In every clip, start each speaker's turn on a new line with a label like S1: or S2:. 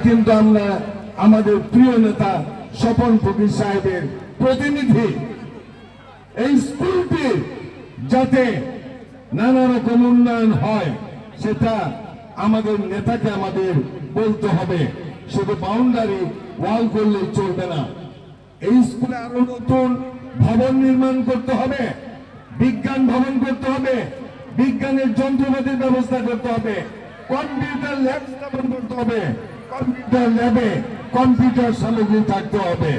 S1: কিন্তু আমরা আমাদের প্রিয় নেতা স্বপন ফকির সাহেবের প্রতিনিধি। এই স্কুলটির যাতে নানা রকম উন্নয়ন হয় সেটা আমাদের নেতাকে আমাদের বলতে হবে। শুধু বাউন্ডারি ওয়াল করলে চলবে না। এই স্কুলে আরো নতুন ভবন নির্মাণ করতে হবে, বিজ্ঞান ভবন করতে হবে, বিজ্ঞানের যন্ত্রপাতির ব্যবস্থা করতে হবে, কম্পিউটার ল্যাব স্থাপন করতে হবে, কম্পিউটার ল্যাবে কম্পিউটার সামগ্রী থাকতে হবে।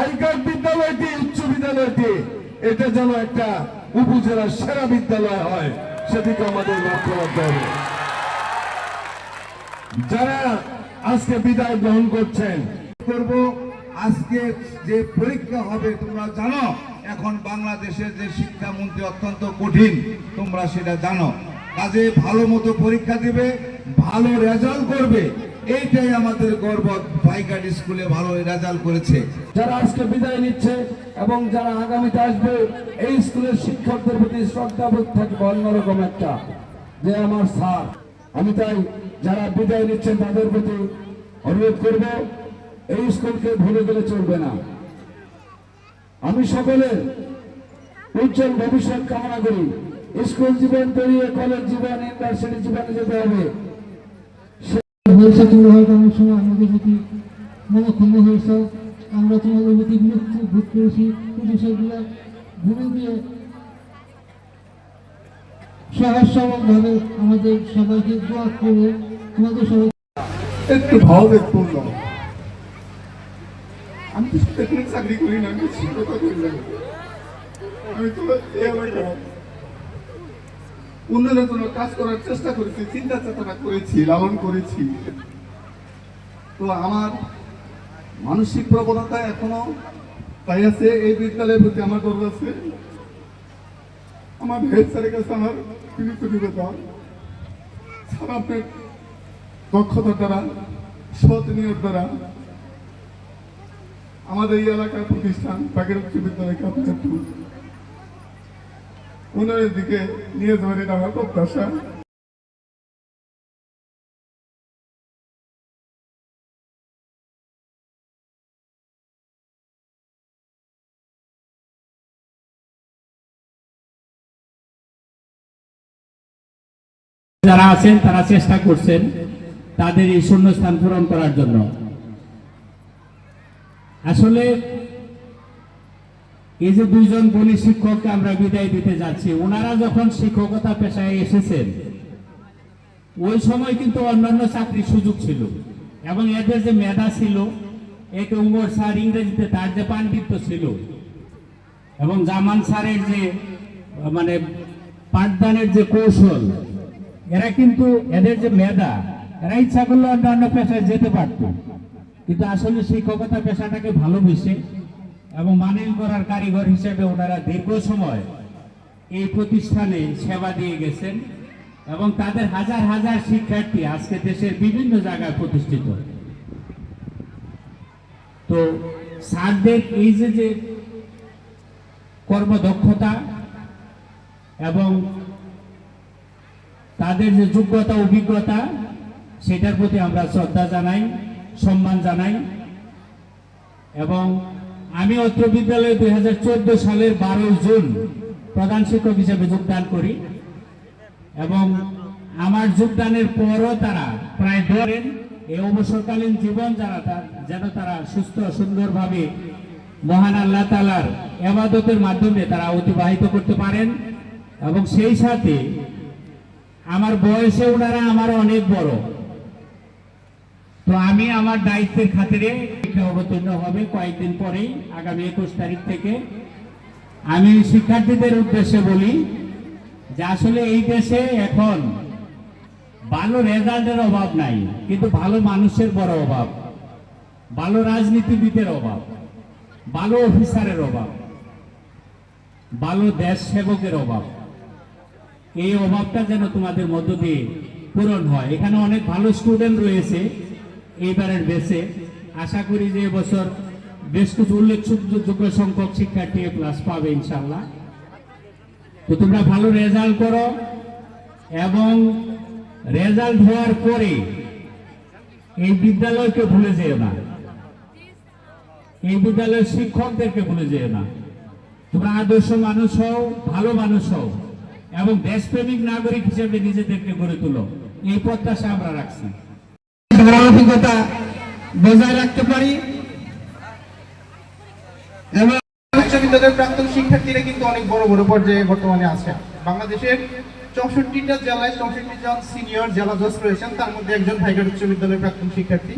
S1: আইকার বিদ্যালয়টি উচ্চ বিদ্যালয়টি এটা যেন একটা উপজেলার সেরা বিদ্যালয় হয়, সেদিকে আমাদের লক্ষ্য রাখতে হবে। যারা আজকে বিদায় গ্রহণ করছেন
S2: করব, আজকে যে পরীক্ষা হবে তোমরা জানো, এখন বাংলাদেশের যে শিক্ষামন্ত্রী অত্যন্ত কঠিন, তোমরা সেটা জানো। কাজে ভালো মতো পরীক্ষা দিবে, ভালো রেজাল্ট করবে, এইটাই আমাদের গর্ব। ভাইঘাট স্কুলে ভালো রেজাল্ট করেছে।
S1: যারা আজকে বিদায় নিচ্ছে এবং যারা আগামীতে আসবে, এই স্কুলের শিক্ষকদের প্রতি শ্রদ্ধাবোধ থাকবে অন্যরকম একটা, যে আমার স্যার। আমি তাই যারা বিদায় নিচ্ছেন তাদের প্রতি অনুরোধ করব, এই স্কুলকে ভুলে গেলে চলবে না। আমি সকলের উজ্জ্বল ভবিষ্যৎ কামনা করি। স্কুল জীবন পেরিয়ে কলেজ জীবন, ইউনিভার্সিটি জীবনে যেতে হবে।
S3: হয়েছে তোমরা হয়তো অনেক সময় আমাদের প্রতি মনক্ষুণ্ণ হয়েছ, আমরা তোমাদের প্রতি বিরক্ত বোধ করেছি, কিন্তু সেগুলো ভুলে দিয়ে সহজ সরলভাবে আমাদের সবাইকে দোয়া করে তোমাদের সবাই
S4: একটু ভাবাবেগপূর্ণ। আমি তো টেকনিক চাকরি করি না, আমি শিক্ষকতা করি না। আমি তো এই এলাকায় উন্নয়নের জন্য কাজ করার চেষ্টা করেছি, চিন্তা চেতনা করেছি, লালন করেছি। তো আমার মানসিক প্রবণতা এখনো তাই আছে। এই বিদ্যালয়ের প্রতি আমার গর্ব আছে। আমার হেড স্যারের কাছে আমার কৃতজ্ঞতা। স্যার আপনার দক্ষতার দ্বারা, সৎ নিয়োগ দ্বারা আমাদের এই এলাকার প্রতিষ্ঠান বাগের উচ্চ বিদ্যালয়কে আপনার একটু উন্নয়নের দিকে নিয়ে যাবেন, এটা আমার প্রত্যাশা।
S5: যারা আছেন তারা চেষ্টা করছেন তাদের এই শূন্যস্থান পূরণ করার জন্য। আসলে এই যে দুইজন বলি শিক্ষককে আমরা বিদায় দিতে যাচ্ছি, ওনারা যখন শিক্ষকতা পেশায় এসেছেন ওই সময় কিন্তু অন্যান্য চাকরির সুযোগ ছিল এবং এদের যে মেধা ছিল, এক উমর স্যার ইংরেজিতে তার যে পাণ্ডিত্য ছিল এবং জামান স্যারের যে মানে পাঠদানের যে কৌশল, এরা কিন্তু এদের যে মেধা, এরা ইচ্ছা করলে অন্যান্য পেশায় যেতে পারত, কিন্তু আসলে শিক্ষকতা পেশাটাকে ভালোবেসে এবং মানিল করার কারিগর হিসেবে ওনারা দীর্ঘ সময় এই প্রতিষ্ঠানে সেবা দিয়ে গেছেন এবং তাদের হাজার হাজার শিক্ষার্থী আজকে দেশের বিভিন্ন জায়গায় প্রতিষ্ঠিত। তো স্যারদের এই যে কর্মদক্ষতা এবং তাদের যে যোগ্যতা অভিজ্ঞতা, সেটার প্রতি আমরা শ্রদ্ধা জানাই, সম্মান জানাই। এবং আমি অত্র বিদ্যালয়ে 2014 সালের 12 জুন প্রধান শিক্ষক হিসেবে যোগদান করি এবং আমার যোগদানের পরও তারা প্রায় ধরেন এই অবসরকালীন জীবন যেন তারা সুস্থ সুন্দরভাবে মহান আল্লাহ তাআলার ইবাদতের মাধ্যমে তারা অতিবাহিত করতে পারেন। এবং সেই সাথে আমার বয়সে ওনারা আমার অনেক বড়, তো আমি আমার দায়িত্বের খাতিরে অবতীর্ণ হবে কয়েকদিন পরেই, আগামী 21 তারিখ থেকে। আমি শিক্ষার্থীদের উদ্দেশ্যে বলি যে আসলে এই দেশে এখন ভালো রেজাল্টের অভাব নাই, কিন্তু ভালো মানুষের বড় অভাব, ভালো রাজনীতিবিদের অভাব, ভালো অফিসারের অভাব, ভালো দেশ সেবকের অভাব। এই অভাবটা যেন তোমাদের মধ্য দিয়ে পূরণ হয়। এখানে অনেক ভালো স্টুডেন্ট রয়েছে এইবারের বেসে। আশা করি যে এবছর বেশ কিছু উল্লেখযোগ্য সংখ্যক শিক্ষার্থী প্লাস পাবে ইনশাল্লাহ। তো তোমরা ভালো রেজাল্ট করো এবং রেজাল্ট হওয়ার পরে এই বিদ্যালয়কে ভুলে যেও না, এই বিদ্যালয়ের শিক্ষকদেরকে ভুলে যেও না। তোমরা আদর্শ মানুষ হও, ভালো মানুষ হও এবং দেশপ্রেমিক নাগরিক হিসেবে নিজেদেরকে গড়ে তুলো, এই প্রত্যাশা আমরা রাখছি।
S3: ধারাবাহিকতা বজায় রাখতে পারি এবং
S6: উচ্চ বিদ্যালয়ের প্রাক্তন শিক্ষার্থীরা কিন্তু অনেক বড় বড় পর্যায়ে বর্তমানে আছে। বাংলাদেশের 64টা জেলায় 64 জন সিনিয়র জেলা জজ রয়েছেন, তার মধ্যে একজন ভাইঘাট উচ্চ বিদ্যালয়ের প্রাক্তন শিক্ষার্থী।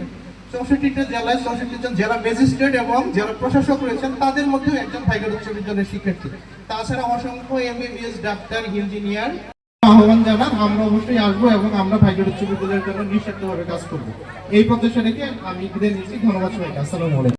S6: 64টা জেলায় 64 জন জেলা ম্যাজিস্ট্রেট এবং জেলা প্রশাসক রয়েছেন, তাদের মধ্যেও একজন ভাইঘাট উচ্চ বিদ্যালয়ের শিক্ষার্থী। তাছাড়া অসংখ্য MBBS, ডাক্তার, ইঞ্জিনিয়ার আহ্বান জানান, আমরা অবশ্যই আসবো এবং আমরা ভাইঘাট উচ্চ বিদ্যালয়ের জন্য নিঃস্বার্থভাবে কাজ করবো। এই প্রত্যাশা রেখে আমি বিদায় নিচ্ছি। ধন্যবাদ সবাইকে। আসসালামু আলাইকুম।